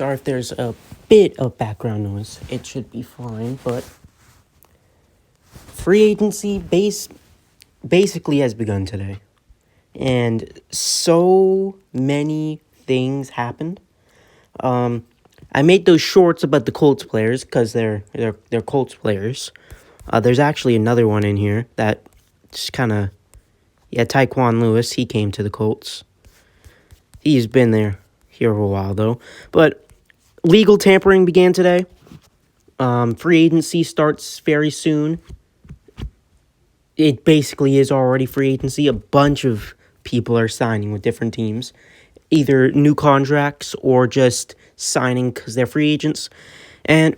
Sorry if there's a bit of background noise. It should be fine, but free agency basically has begun today. And so many things happened. I made those shorts about the Colts players because they're Colts players. There's actually another one in here that just kind of... Yeah, Taquon Lewis, he came to the Colts. He's been here for a while, though. But legal tampering began today. Free agency starts very soon. It basically is already free agency. A bunch of people are signing with different teams. Either new contracts or just signing because they're free agents. And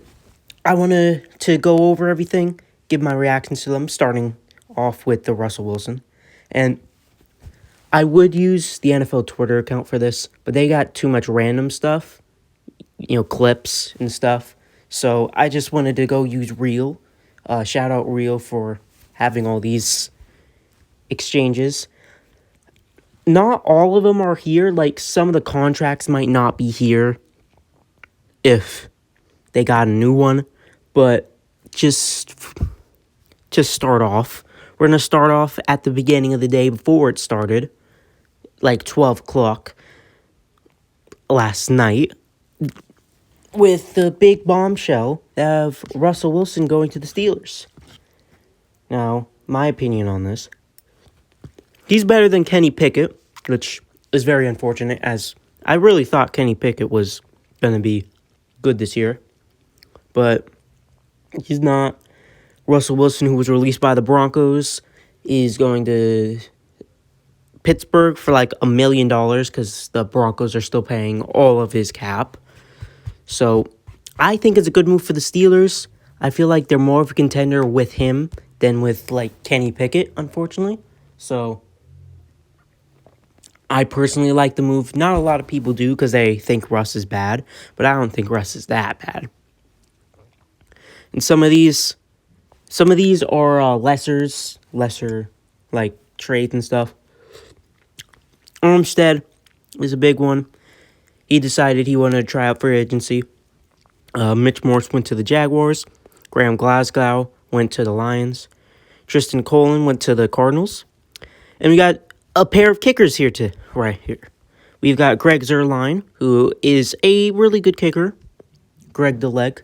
I wanted to go over everything, give my reactions to them, starting off with the Russell Wilson. And I would use the NFL Twitter account for this, but they got too much random stuff, clips and stuff. So I just wanted to go use Reel. Shout out Reel for having all these exchanges. Not all of them are here. Like, some of the contracts might not be here if they got a new one. But just to start off, we're going to start off at the beginning of the day before it started, like 12 o'clock last night, with the big bombshell of Russell Wilson going to the Steelers. Now, my opinion on this: he's better than Kenny Pickett, which is very unfortunate, as I really thought Kenny Pickett was going to be good this year. But he's not. Russell Wilson, who was released by the Broncos, is going to Pittsburgh for like $1 million because the Broncos are still paying all of his cap. So I think it's a good move for the Steelers. I feel like they're more of a contender with him than with like Kenny Pickett, unfortunately. So I personally like the move. Not a lot of people do because they think Russ is bad, but I don't think Russ is that bad. And some of these are lesser like trades and stuff. Armstead is a big one. He decided he wanted to try out free agency. Mitch Morse went to the Jaguars. Graham Glasgow went to the Lions. Tristan Colin went to the Cardinals. And we got a pair of kickers right here. We've got Greg Zuerlein, who is a really good kicker. Greg the Leg.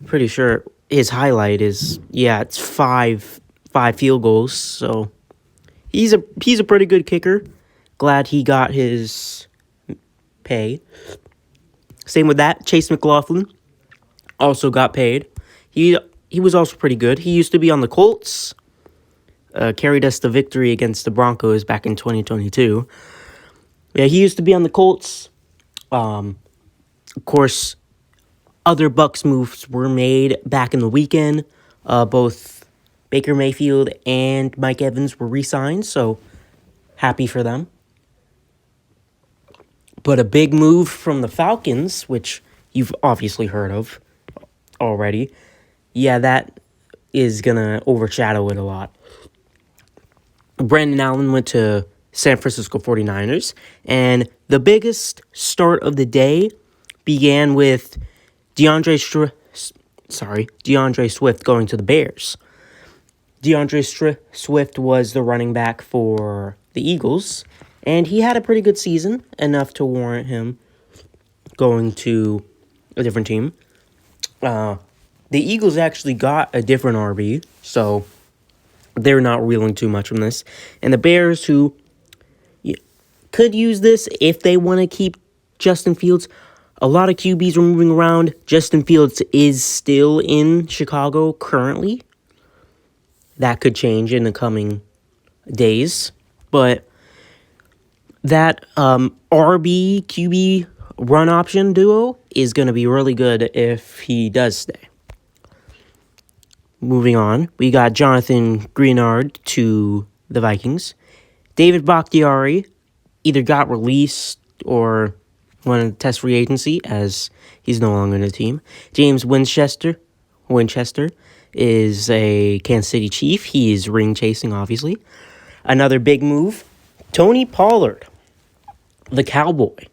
I'm pretty sure his highlight is, it's five field goals. So he's a pretty good kicker. Glad he got his pay. Same with that. Chase McLaughlin also got paid. He was also pretty good. He used to be on the Colts. Carried us to victory against the Broncos back in 2022. Yeah, he used to be on the Colts. Of course, other Bucs moves were made back in the weekend. Both Baker Mayfield and Mike Evans were re-signed, so happy for them. But a big move from the Falcons, which you've obviously heard of already, that is going to overshadow it a lot. Brandon Allen went to San Francisco 49ers, and the biggest start of the day began with DeAndre Swift going to the Bears. DeAndre Swift was the running back for the Eagles, and he had a pretty good season, enough to warrant him going to a different team. The Eagles actually got a different RB, so they're not reeling too much from this. And the Bears, who could use this if they want to keep Justin Fields. A lot of QBs are moving around. Justin Fields is still in Chicago currently. That could change in the coming days. But that RB-QB run option duo is going to be really good if he does stay. Moving on, we got Jonathan Greenard to the Vikings. David Bakhtiari either got released or wanted to test free agency as he's no longer in the team. James Winchester is a Kansas City Chief. He is ring chasing, obviously. Another big move, Tony Pollard, the Cowboy.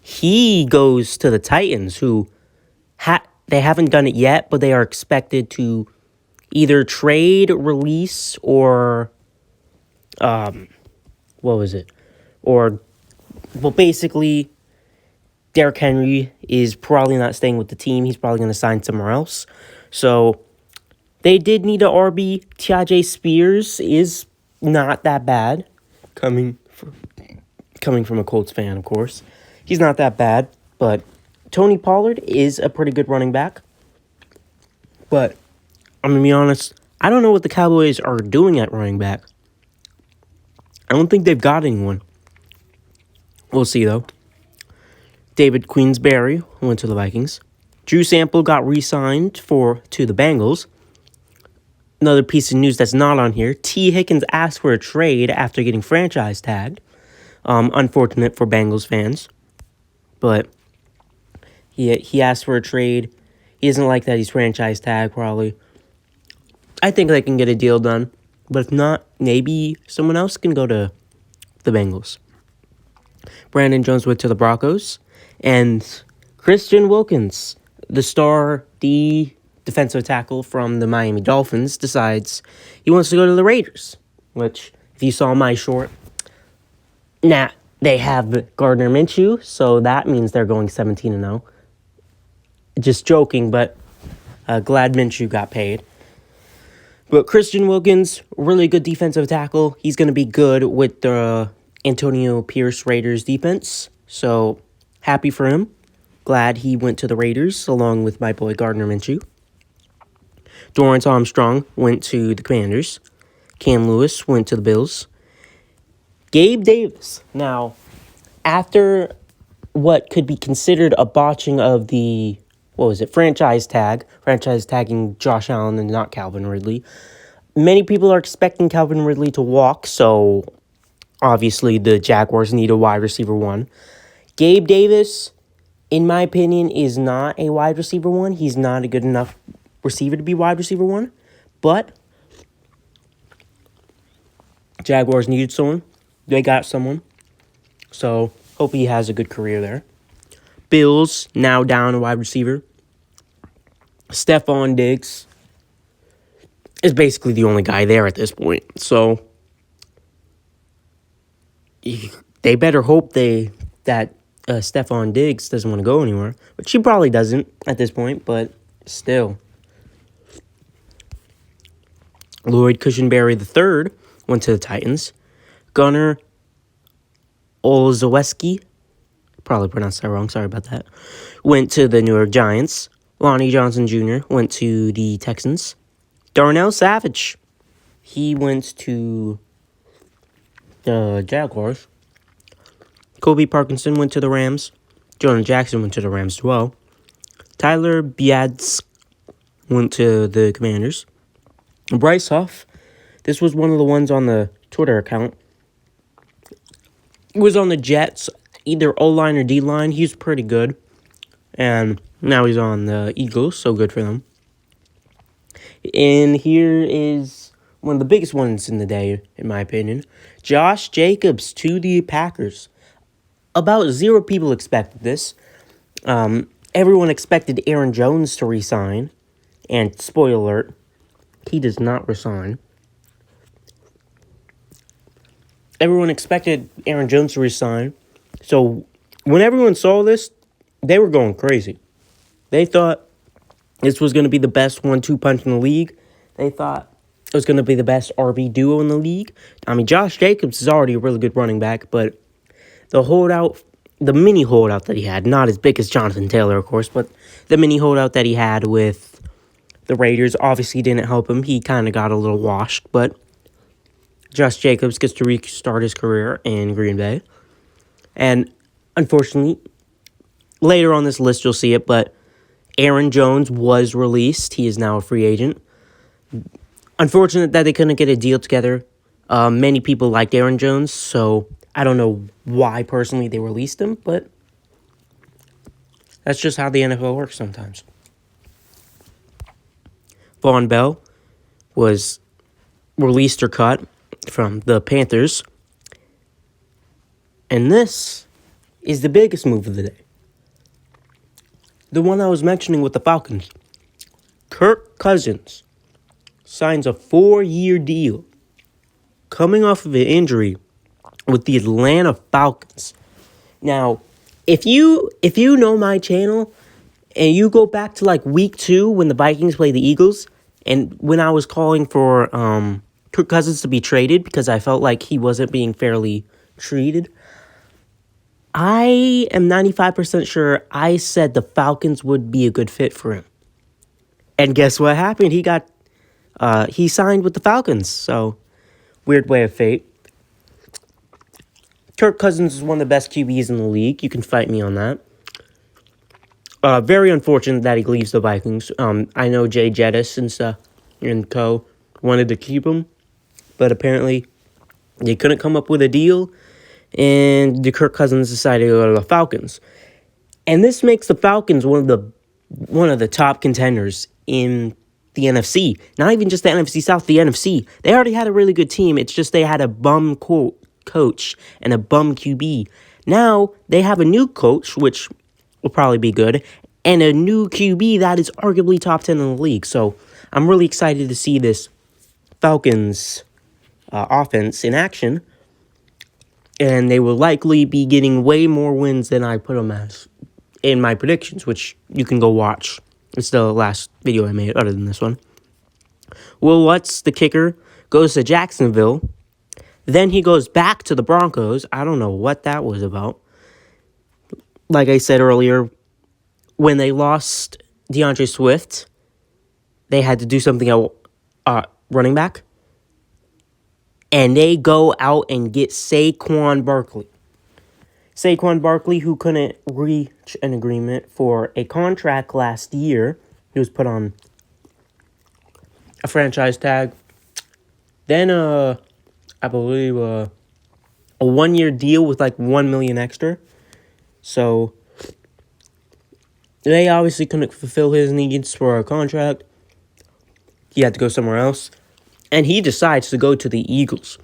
he goes to the Titans, who they haven't done it yet, but they are expected to either trade, release, or what was it? Or, well, basically, Derrick Henry is probably not staying with the team. He's probably going to sign somewhere else. So they did need a RB. T.J. Spears is not that bad. Coming from a Colts fan, of course. He's not that bad, but Tony Pollard is a pretty good running back. But I'm going to be honest, I don't know what the Cowboys are doing at running back. I don't think they've got anyone. We'll see, though. David Queensberry went to the Vikings. Drew Sample got re-signed to the Bengals. Another piece of news that's not on here. T. Higgins asked for a trade after getting franchise tagged. Unfortunate for Bengals fans. But he asked for a trade. He doesn't like that he's franchise tagged, probably. I think they can get a deal done. But if not, maybe someone else can go to the Bengals. Brandon Jones went to the Broncos. And Christian Wilkins, the defensive tackle from the Miami Dolphins, decides he wants to go to the Raiders. Which, if you saw my short, they have Gardner Minshew, so that means they're going 17-0. Just joking, but glad Minshew got paid. But Christian Wilkins, really good defensive tackle. He's going to be good with the Antonio Pierce Raiders defense. So, happy for him. Glad he went to the Raiders, along with my boy Gardner Minshew. Dorrance Armstrong went to the Commanders. Cam Lewis went to the Bills. Gabe Davis. Now, after what could be considered a botching of the, franchise tagging Josh Allen and not Calvin Ridley, many people are expecting Calvin Ridley to walk, so obviously the Jaguars need a wide receiver one. Gabe Davis, in my opinion, is not a wide receiver one. He's not a good enough receiver to be wide receiver one, but Jaguars needed someone. They got someone. So, hope he has a good career there. Bills, now down a wide receiver. Stephon Diggs is basically the only guy there at this point. So, they better hope that Stephon Diggs doesn't want to go anywhere. Which he probably doesn't at this point, but still. Lloyd Cushenberry III went to the Titans. Gunnar Olszewski, probably pronounced that wrong, sorry about that, went to the New York Giants. Lonnie Johnson Jr. went to the Texans. Darnell Savage, he went to the Jaguars. Kobe Parkinson went to the Rams. Jonah Jackson went to the Rams as well. Tyler Biadasz went to the Commanders. Bryce Huff, this was one of the ones on the Twitter account. He was on the Jets, either O-line or D-line. He's pretty good. And now he's on the Eagles, so good for them. And here is one of the biggest ones in the day, in my opinion. Josh Jacobs to the Packers. About 0 people expected this. Everyone expected Aaron Jones to resign. And spoiler alert, he does not resign. Everyone expected Aaron Jones to resign. So when everyone saw this, they were going crazy. They thought this was going to be the best 1-2 punch in the league. They thought it was going to be the best RB duo in the league. I mean, Josh Jacobs is already a really good running back, but the mini holdout that he had, not as big as Jonathan Taylor, of course, but the mini holdout that he had with the Raiders obviously didn't help him. He kind of got a little washed, but Josh Jacobs gets to restart his career in Green Bay. And unfortunately, later on this list you'll see it, but Aaron Jones was released. He is now a free agent. Unfortunate that they couldn't get a deal together. Many people liked Aaron Jones, so I don't know why personally they released him, but that's just how the NFL works sometimes. Von Bell was released or cut from the Panthers. And this is the biggest move of the day. The one I was mentioning with the Falcons. Kirk Cousins signs a 4-year deal coming off of an injury with the Atlanta Falcons. Now, if you know my channel and you go back to like week 2 when the Vikings played the Eagles, and when I was calling for Kirk Cousins to be traded because I felt like he wasn't being fairly treated, I am 95% sure I said the Falcons would be a good fit for him. And guess what happened? He signed with the Falcons. So, weird way of fate. Kirk Cousins is one of the best QBs in the league. You can fight me on that. Very unfortunate that he leaves the Vikings. I know Jay Jettis and stuff and co wanted to keep him, but apparently they couldn't come up with a deal, and the Kirk Cousins decided to go to the Falcons. And this makes the Falcons one of the top contenders in the NFC. Not even just the NFC South, the NFC. They already had a really good team. It's just they had a bum coach and a bum QB. Now they have a new coach, which will probably be good, and a new QB that is arguably top 10 in the league. So I'm really excited to see this Falcons offense in action, and they will likely be getting way more wins than I put them as in my predictions, which you can go watch. It's the last video I made other than this one. Will Lutz, the kicker, goes to Jacksonville. Then he goes back to the Broncos. I don't know what that was about. Like I said earlier, when they lost DeAndre Swift, they had to do something at running back. And they go out and get Saquon Barkley. Saquon Barkley, who couldn't reach an agreement for a contract last year. He was put on a franchise tag. Then, I believe, a 1-year deal with like $1 million extra. So, they obviously couldn't fulfill his needs for a contract. He had to go somewhere else. And he decides to go to the Eagles.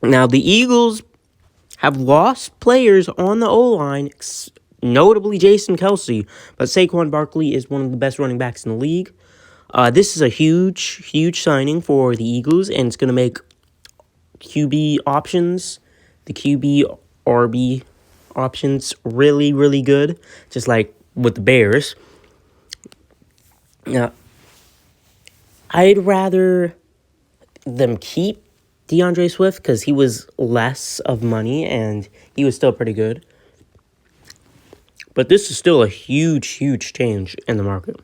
Now, the Eagles have lost players on the O-line, notably Jason Kelce, but Saquon Barkley is one of the best running backs in the league. This is a huge signing for the Eagles, and it's going to make QB options, the QB RB options, really, really good, just like with the Bears. Now, I'd rather them keep DeAndre Swift because he was less of money and he was still pretty good. But this is still a huge change in the market.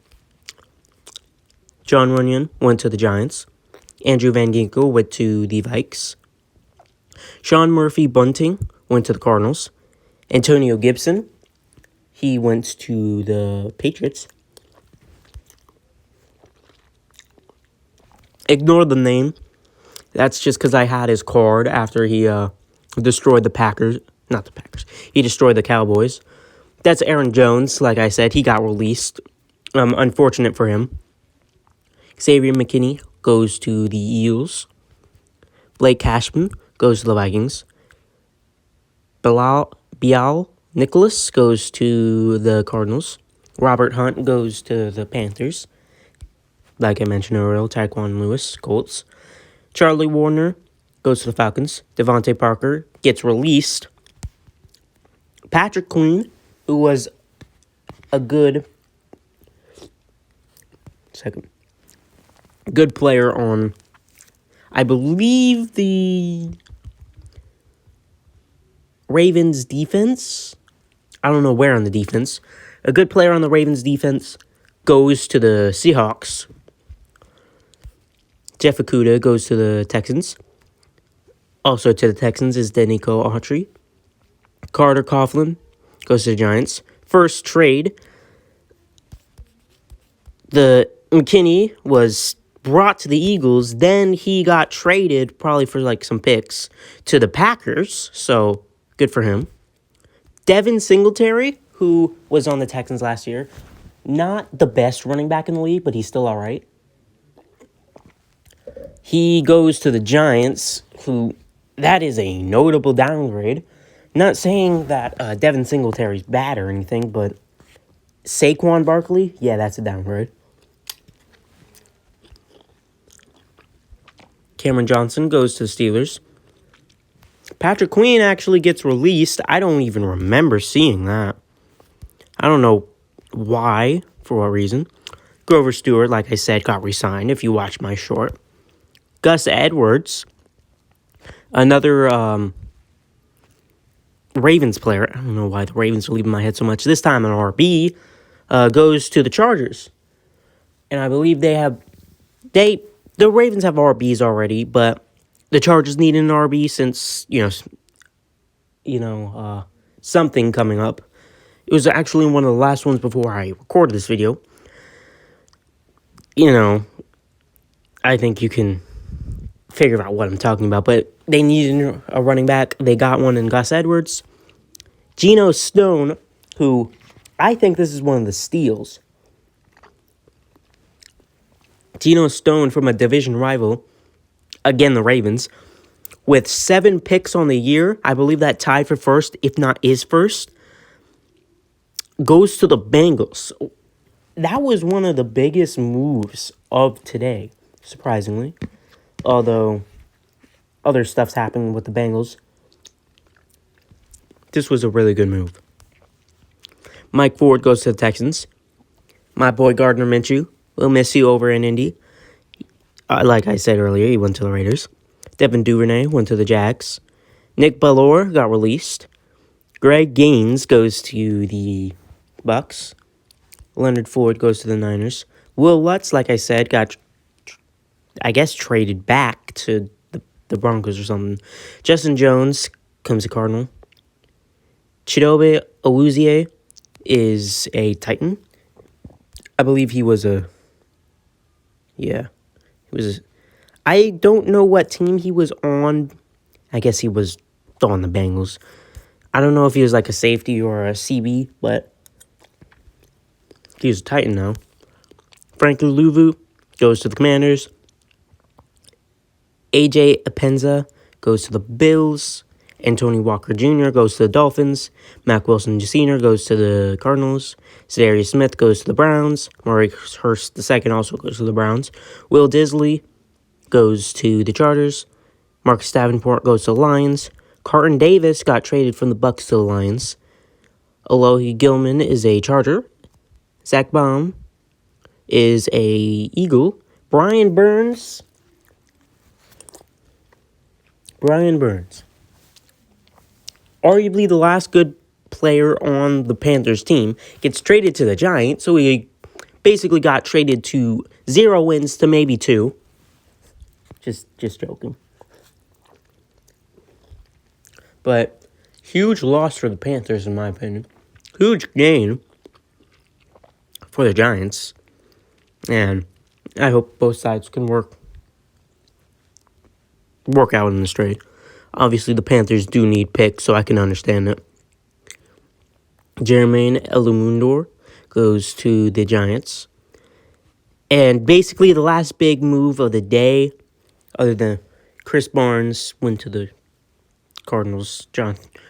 John Runyon went to the Giants. Andrew Van Ginkel went to the Vikes. Sean Murphy Bunting went to the Cardinals. Antonio Gibson, he went to the Patriots. Ignore the name. That's just because I had his card after he destroyed the Packers. Not the Packers. He destroyed the Cowboys. That's Aaron Jones. Like I said, he got released. Unfortunate for him. Xavier McKinney goes to the Eagles. Blake Cashman goes to the Vikings. Bial Nicholas goes to the Cardinals. Robert Hunt goes to the Panthers. Like I mentioned earlier, Taquan Lewis, Colts. Charlie Warner goes to the Falcons. Devontae Parker gets released. Patrick Queen, who was a good player on, I believe, the Ravens defense. I don't know where on the defense. A good player on the Ravens defense goes to the Seahawks. Jeff Okudah goes to the Texans. Also to the Texans is Denico Autry. Carter Coughlin goes to the Giants. First trade, the McKinney was brought to the Eagles. Then he got traded, probably for like some picks, to the Packers. So good for him. Devin Singletary, who was on the Texans last year, not the best running back in the league, but he's still all right. He goes to the Giants, who, that is a notable downgrade. Not saying that Devin Singletary's bad or anything, but Saquon Barkley, yeah, that's a downgrade. Cameron Johnson goes to the Steelers. Patrick Queen actually gets released. I don't even remember seeing that. I don't know why, for what reason. Grover Stewart, like I said, got re-signed, if you watch my short. Gus Edwards, another Ravens player. I don't know why the Ravens are leaving my head so much. This time an RB goes to the Chargers. And I believe the Ravens have RBs already, but the Chargers need an RB since, something coming up. It was actually one of the last ones before I recorded this video. I think you can figure out what I'm talking about, but they needed a running back. They got one in Gus Edwards. Geno Stone, who I think this is one of the steals. Geno Stone from a division rival, again the Ravens, with 7 picks on the year. I believe that tied for first, if not is first, goes to the Bengals. That was one of the biggest moves of today, surprisingly. Although other stuff's happening with the Bengals. This was a really good move. Mike Ford goes to the Texans. My boy Gardner Minshew, we'll miss you over in Indy. Like I said earlier, he went to the Raiders. Devin Duvernay went to the Jags. Nick Bellore got released. Greg Gaines goes to the Bucks. Leonard Ford goes to the Niners. Will Lutz, like I said, got, traded back to the Broncos or something. Justin Jones comes to Cardinal. Chidobe Awuzie is a Titan. I believe he was I don't know what team he was on. I guess he was on the Bengals. I don't know if he was like a safety or a CB, but he's a Titan now. Frankie Louvu goes to the Commanders. AJ Epenza goes to the Bills. Antonio Walker Jr. goes to the Dolphins. Mac Wilson Jr. goes to the Cardinals. Zadarius Smith goes to the Browns. Murray Hurst II also goes to the Browns. Will Disley goes to the Chargers. Marcus Davenport goes to the Lions. Carlton Davis got traded from the Bucks to the Lions. Alohi Gilman is a Charger. Zach Baum is a Eagle. Brian Burns, arguably the last good player on the Panthers team, gets traded to the Giants, so he basically got traded to 0 wins to maybe 2. Just joking. But huge loss for the Panthers, in my opinion. Huge gain for the Giants. And I hope both sides can work out in this trade. Obviously, the Panthers do need picks, so I can understand it. Jermaine Elumundor goes to the Giants. And basically, the last big move of the day, other than Chris Barnes went to the Cardinals,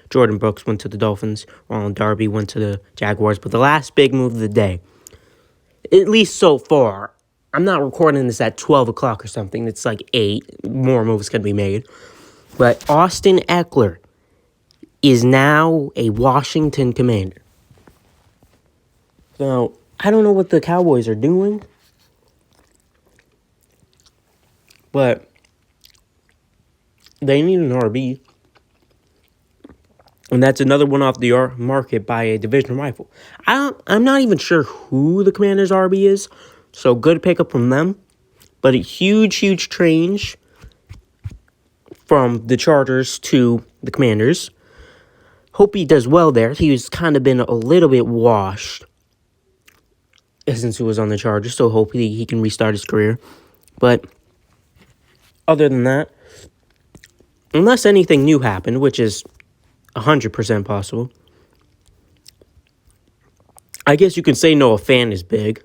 Jordan Brooks went to the Dolphins, Ronald Darby went to the Jaguars, but the last big move of the day, at least so far, I'm not recording this at 12 o'clock or something, it's like 8, more moves can be made, but Austin Eckler is now a Washington Commander. Now, I don't know what the Cowboys are doing, but they need an RB. And that's another one off the market by a division rival. I'm not even sure who the Commanders' RB is, so good pickup from them. But a huge change from the Chargers to the Commanders. Hope he does well there. He's kind of been a little bit washed since he was on the Chargers, so hopefully he can restart his career. But other than that, unless anything new happened, which is 100% possible, I guess you can say Noah Fant is big.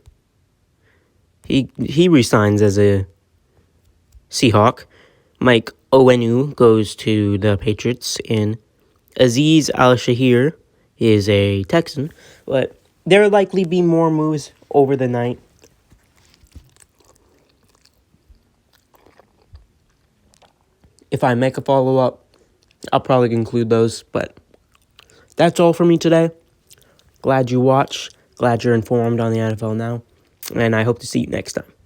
He resigns as a Seahawk. Mike Onwenu goes to the Patriots, and Aziz Al-Shahir is a Texan, but there will likely be more moves over the night. If I make a follow-up, I'll probably include those, but that's all for me today. Glad you watched. Glad you're informed on the NFL now, and I hope to see you next time.